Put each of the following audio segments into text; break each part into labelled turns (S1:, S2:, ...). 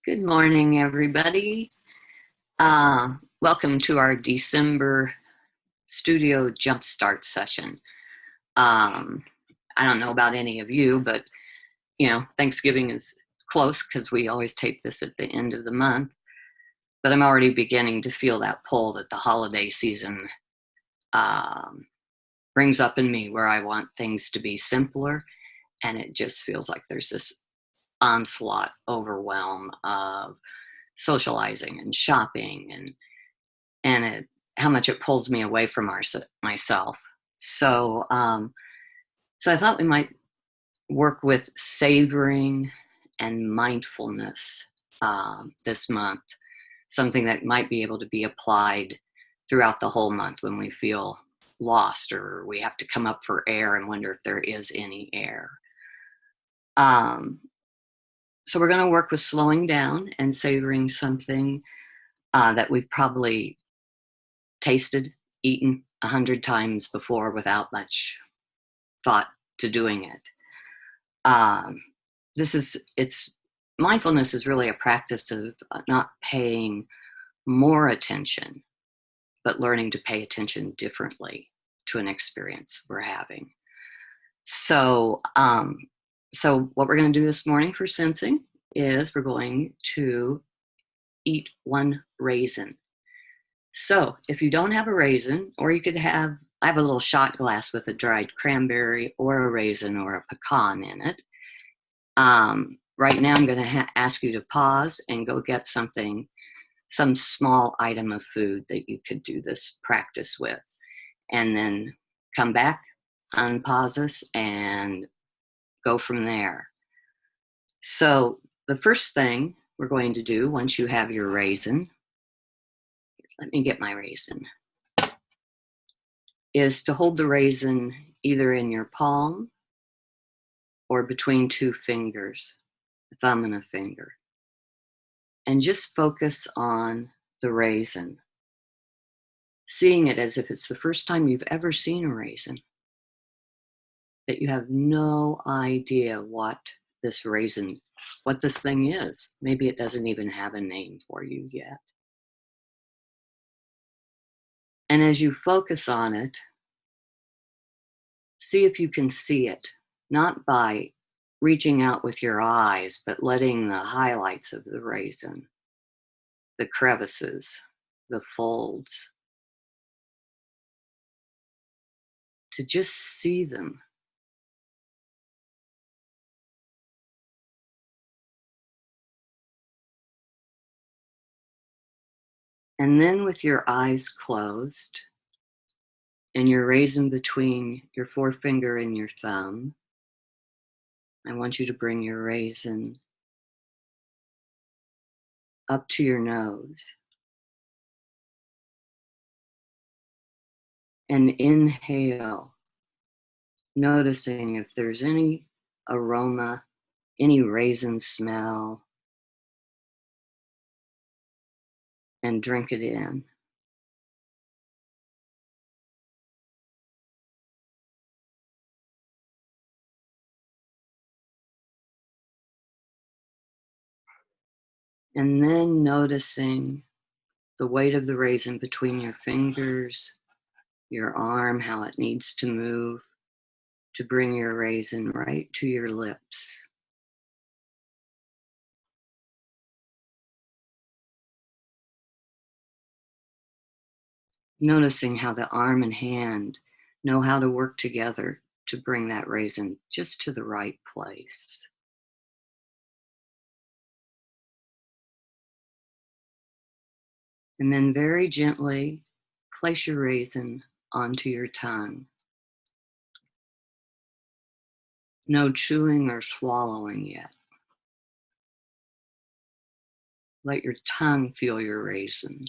S1: Good morning, everybody. Welcome to our December studio jumpstart session. I don't know about any of you, but Thanksgiving is close because we always tape this at the end of the month. But I'm already beginning to feel that pull that the holiday season brings up in me, where I want things to be simpler, and it just feels like there's this onslaught, overwhelm of socializing and shopping and how much it pulls me away from myself. So I thought we might work with savoring and mindfulness this month, something that might be able to be applied throughout the whole month when we feel lost or we have to come up for air and wonder if there is any air. So we're going to work with slowing down and savoring something that we've probably tasted, eaten 100 times before without much thought to doing it. Mindfulness is really a practice of not paying more attention, but learning to pay attention differently to an experience we're having. So what we're going to do this morning for sensing is we're going to eat one raisin. So if you don't have a raisin, or I have a little shot glass with a dried cranberry or a raisin or a pecan in it. Right now I'm going to ask you to pause and go get some small item of food that you could do this practice with, and then come back, unpause us, and go from there. So the first thing we're going to do once you have your raisin, let me get my raisin, is to hold the raisin either in your palm or between two fingers, a thumb and a finger, and just focus on the raisin, seeing it as if it's the first time you've ever seen a raisin, that you have no idea what this thing is. Maybe it doesn't even have a name for you yet. And as you focus on it, see if you can see it, not by reaching out with your eyes, but letting the highlights of the raisin, the crevices, the folds, to just see them. And then with your eyes closed and your raisin between your forefinger and your thumb, I want you to bring your raisin up to your nose and inhale, noticing if there's any aroma, any raisin smell, and drink it in. And then noticing the weight of the raisin between your fingers, your arm, how it needs to move to bring your raisin right to your lips. Noticing how the arm and hand know how to work together to bring that raisin just to the right place. And then very gently place your raisin onto your tongue. No chewing or swallowing yet. Let your tongue feel your raisin.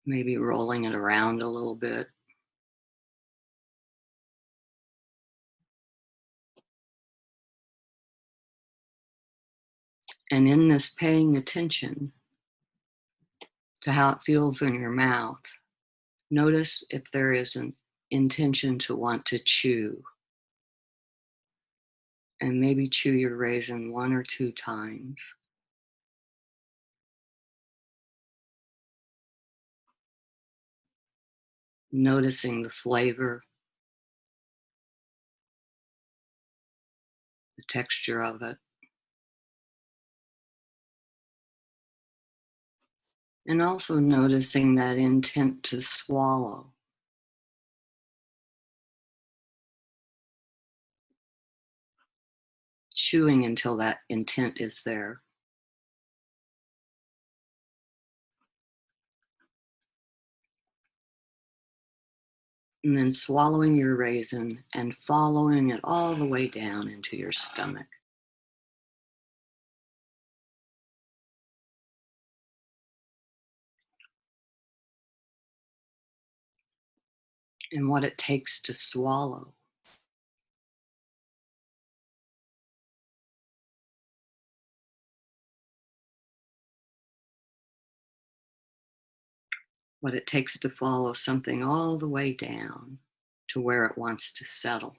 S1: Maybe rolling it around a little bit. And in this, paying attention to how it feels in your mouth, notice if there is an intention to want to chew and maybe chew your raisin 1 or 2 times. Noticing the flavor, the texture of it, and also noticing that intent to swallow. Chewing until that intent is there. And then swallowing your raisin and following it all the way down into your stomach. And what it takes to swallow. What it takes to follow something all the way down to where it wants to settle.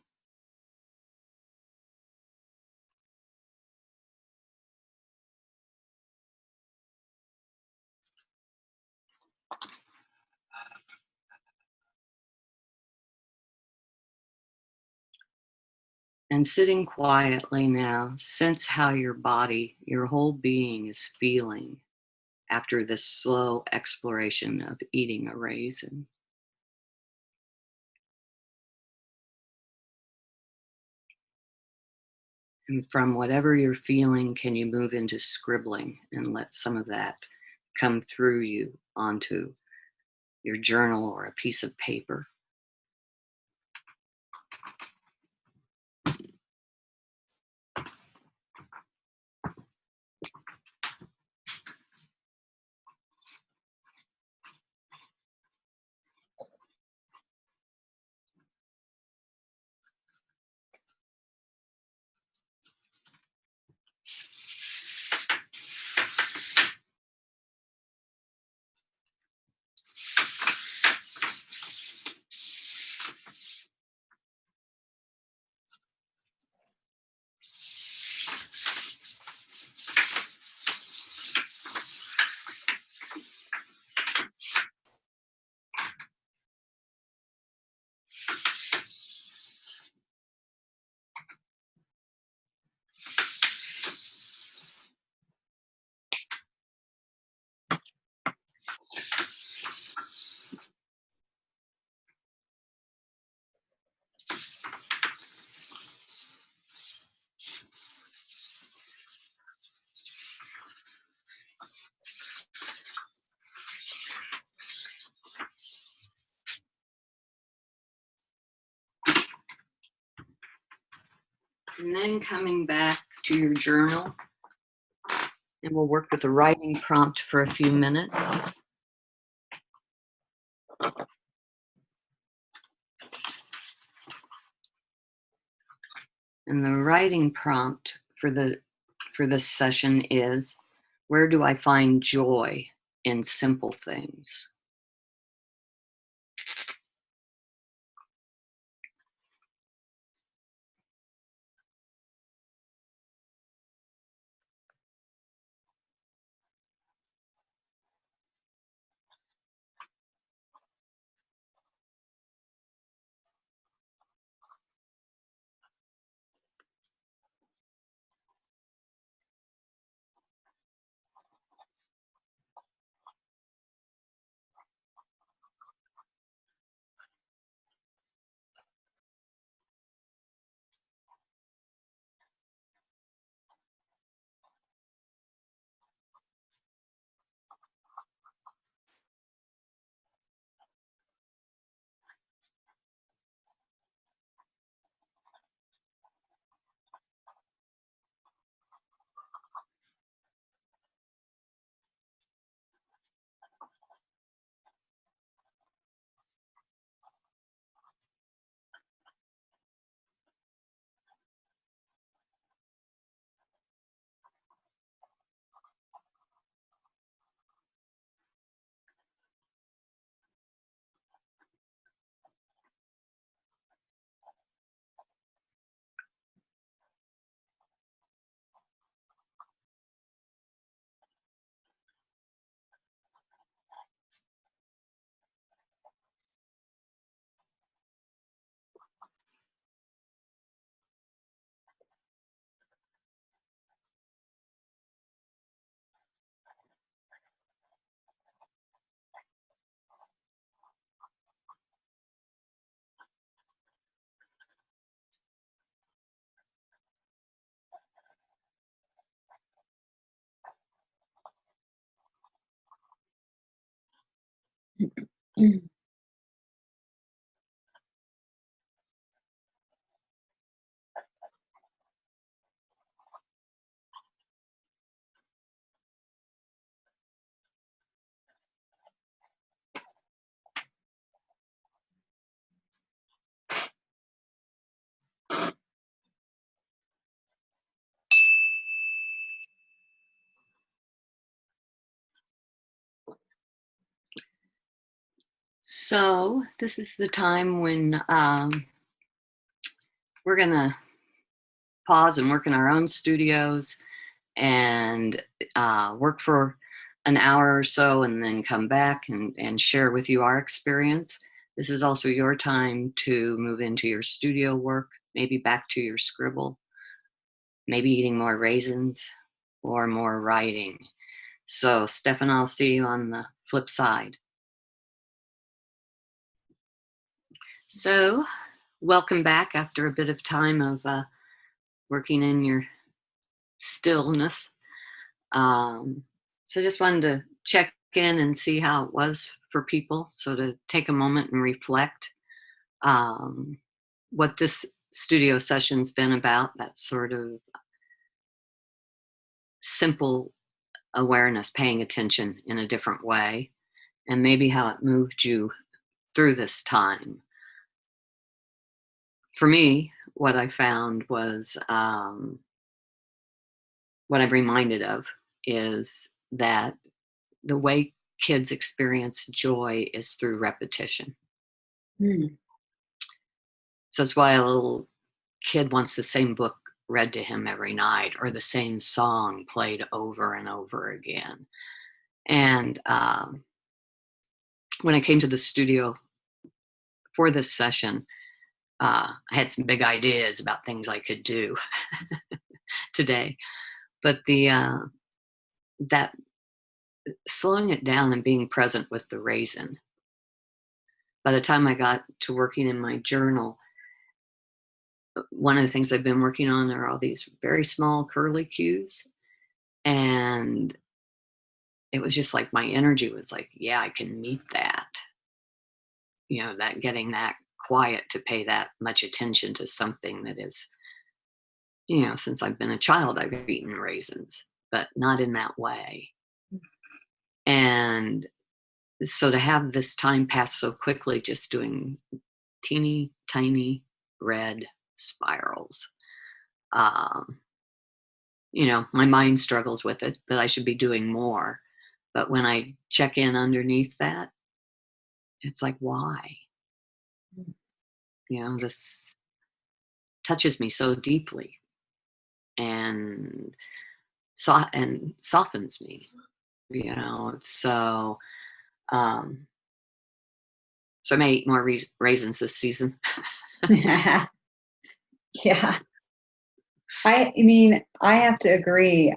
S1: And sitting quietly now, sense how your body, your whole being is feeling after this slow exploration of eating a raisin. And from whatever you're feeling, can you move into scribbling and let some of that come through you onto your journal or a piece of paper? And then coming back to your journal, and we'll work with the writing prompt for a few minutes. And the writing prompt for this session is, where do I find joy in simple things? So this is the time when we're going to pause and work in our own studios and work for an hour or so and then come back and share with you our experience. This is also your time to move into your studio work, maybe back to your scribble, maybe eating more raisins or more writing. So, Stefan, I'll see you on the flip side. So, welcome back after a bit of time of working in your stillness. So just wanted to check in and see how it was for people. So to take a moment and reflect what this studio session's been about, that sort of simple awareness, paying attention in a different way, and maybe how it moved you through this time. For me, what I found was what I'm reminded of is that the way kids experience joy is through repetition.
S2: Mm.
S1: So it's why a little kid wants the same book read to him every night or the same song played over and over again. And when I came to the studio for this session, I had some big ideas about things I could do today. But that slowing it down and being present with the raisin, by the time I got to working in my journal, one of the things I've been working on are all these very small curly cues. And it was just like my energy was like, yeah, I can meet that. That getting that quiet to pay that much attention to something that is, since I've been a child, I've eaten raisins, but not in that way. And so to have this time pass so quickly, just doing teeny tiny red spirals. My mind struggles with it, that I should be doing more. But when I check in underneath that, it's like, why? This touches me so deeply and softens me, So, so I may eat more raisins this season.
S2: Yeah. I mean, I have to agree.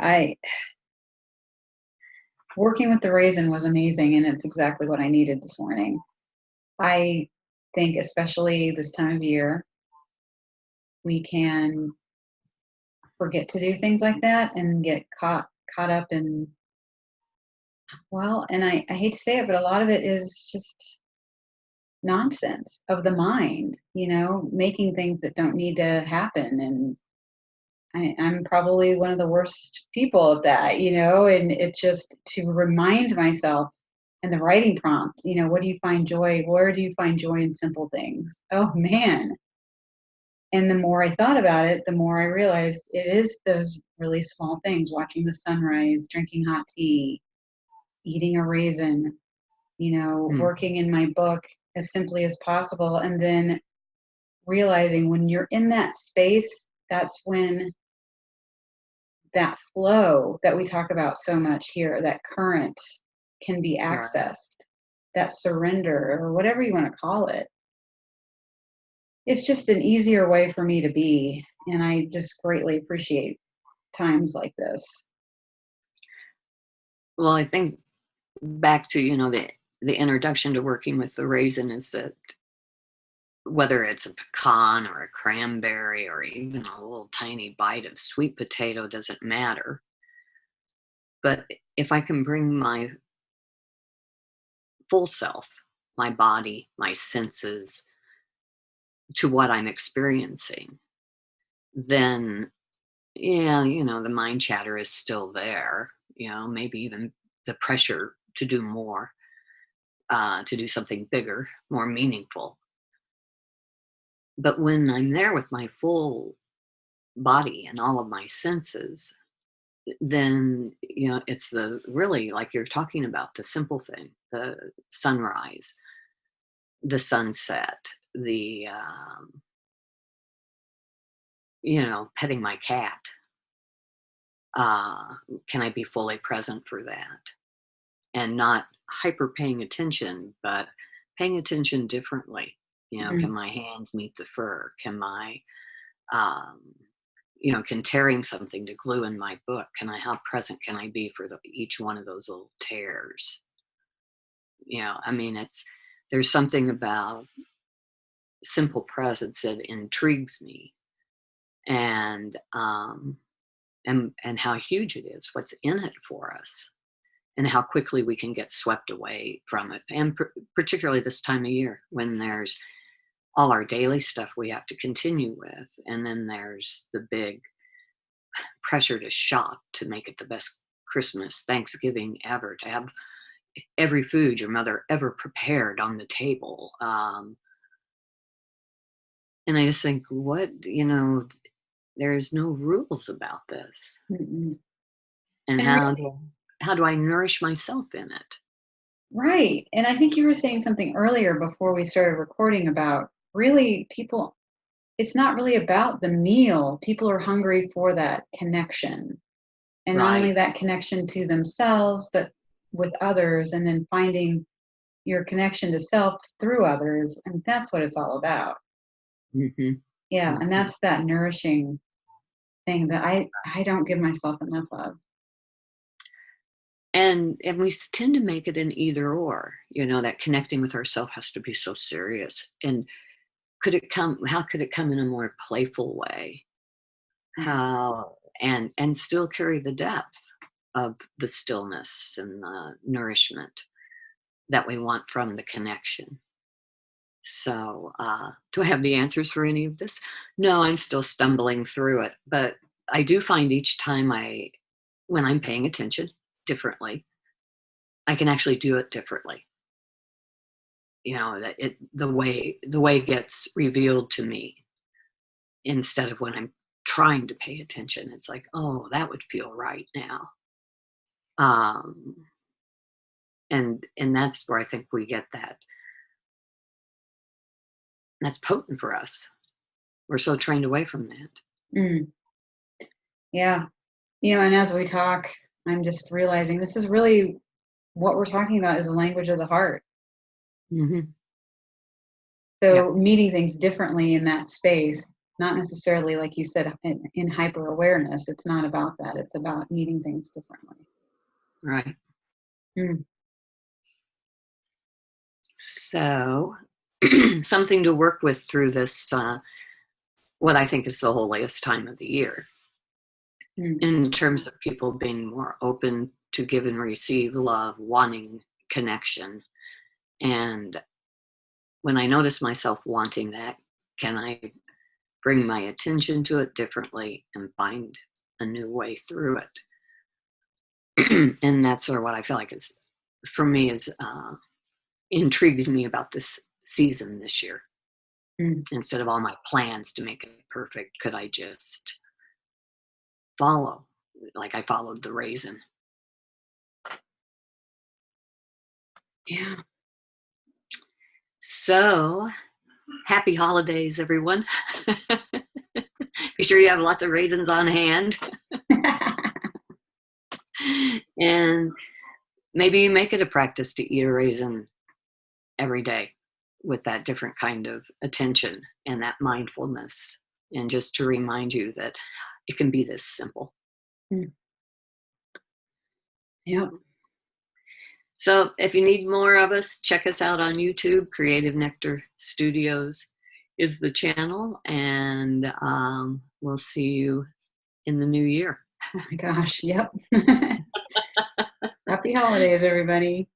S2: Working with the raisin was amazing, and it's exactly what I needed this morning. I think, especially this time of year, we can forget to do things like that and get caught up in, well, and I hate to say it, but a lot of it is just nonsense of the mind, making things that don't need to happen. And I'm probably one of the worst people at that, and it just to remind myself and the writing prompt, what do you find joy? Where do you find joy in simple things? Oh man. And the more I thought about it, the more I realized it is those really small things, watching the sunrise, drinking hot tea, eating a raisin, working in my book as simply as possible. And then realizing when you're in that space, that's when that flow that we talk about so much here, that current can be accessed, that surrender, or whatever you want to call it. It's just an easier way for me to be. And I just greatly appreciate times like this.
S1: Well, I think back to, the introduction to working with the raisin is that whether it's a pecan or a cranberry or even a little tiny bite of sweet potato doesn't matter. But if I can bring my full self my body, my senses to what I'm experiencing, then, yeah, the mind chatter is still there, maybe even the pressure to do more, to do something bigger, more meaningful. But when I'm there with my full body and all of my senses, then, it's the really, like you're talking about, the simple thing, the sunrise, the sunset, the, petting my cat. Uh, can I be fully present for that? And not hyper paying attention, but paying attention differently. Can
S2: Mm.
S1: my hands meet the fur? Um, can tearing something to glue in my book, how present can I be for each one of those little tears? I mean, there's something about simple presence that intrigues me, and and how huge it is, what's in it for us, and how quickly we can get swept away from it. And particularly this time of year when there's all our daily stuff we have to continue with, and then there's the big pressure to shop to make it the best Christmas, Thanksgiving ever, to have every food your mother ever prepared on the table. And I just think, there's no rules about this.
S2: Mm-mm.
S1: And
S2: And
S1: how do I nourish myself in it?
S2: right. And I think you were saying something earlier before we started recording about really people, it's not really about the meal. People are hungry for that connection. And not only
S1: Right.
S2: that connection to themselves, but with others, and then finding your connection to self through others. And that's what it's all about.
S1: Hmm.
S2: Yeah. And
S1: Hmm.
S2: that's that nourishing thing that I don't give myself enough of.
S1: And we tend to make it an either or. That connecting with ourselves has to be so serious. And how could it come in a more playful way? How and still carry the depth of the stillness and the nourishment that we want from the connection. So, do I have the answers for any of this? No, I'm still stumbling through it, but I do find each time when I'm paying attention differently, I can actually do it differently. That the way gets revealed to me instead of when I'm trying to pay attention. It's like, oh, that would feel right now. Um, and that's where I think we get that. That's potent for us. We're so trained away from that.
S2: Mm, yeah. And as we talk, I'm just realizing this is really what we're talking about is the language of the heart.
S1: Hmm. Yeah.
S2: So meeting things differently in that space, not necessarily like you said in hyper awareness. It's not about that. It's about meeting things differently.
S1: Right.
S2: Mm,
S1: So, something to work with through this, what I think is the holiest time of the year,
S2: mm,
S1: in terms of people being more open to give and receive love, wanting connection. And when I notice myself wanting that, can I bring my attention to it differently and find a new way through it? And that's sort of what I feel like is, for me, is intrigues me about this season this year.
S2: mm.
S1: Instead of all my plans to make it perfect, could I just follow, like I followed the raisin?
S2: Yeah.
S1: So, happy holidays, everyone. Be sure you have lots of raisins on hand. And maybe you make it a practice to eat a raisin every day with that different kind of attention and that mindfulness. And just to remind you that it can be this simple.
S2: Mm. Yeah.
S1: So if you need more of us, check us out on YouTube. Creative Nectar Studios is the channel. And we'll see you in the new year.
S2: Oh my gosh. Yep. Happy holidays, everybody.